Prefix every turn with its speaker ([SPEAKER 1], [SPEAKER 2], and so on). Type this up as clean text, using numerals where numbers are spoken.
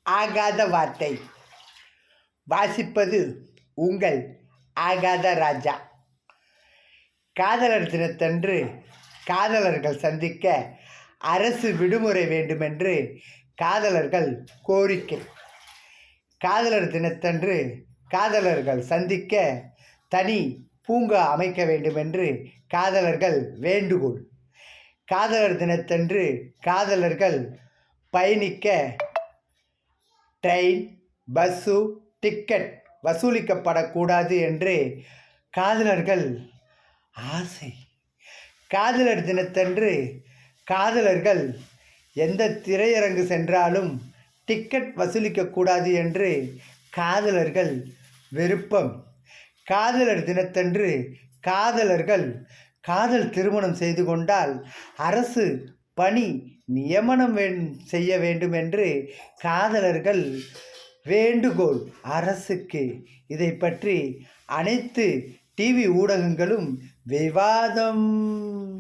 [SPEAKER 1] ஆகாத வார்த்தை வாசிப்பது உங்கள் ஆகாத ராஜா. காதலர் தினத்தன்று காதலர்கள் சந்திக்க அரசு விடுமுறை வேண்டுமென்று காதலர்கள் கோரிக்கை. காதலர் தினத்தன்று காதலர்கள் சந்திக்க தனி பூங்கா அமைக்க வேண்டுமென்று காதலர்கள் வேண்டுகோள். காதலர் தினத்தன்று காதலர்கள் பயணிக்க ட்ரெயின், பஸ்ஸு டிக்கெட் வசூலிக்கப்படக்கூடாது என்று காதலர்கள் ஆசை. காதலர் தினத்தன்று காதலர்கள் எந்த திரையரங்கு சென்றாலும் டிக்கெட் வசூலிக்கக்கூடாது என்று காதலர்கள் விருப்பம். காதலர் தினத்தன்று காதலர்கள் காதல் திருமணம் செய்து கொண்டால் அரசு பணி நியமனம் செய்ய வேண்டும் என்று காதலர்கள் வேண்டுகோள் அரசுக்கு. இதை பற்றி அனைத்து டிவி ஊடகங்களும் விவாதம்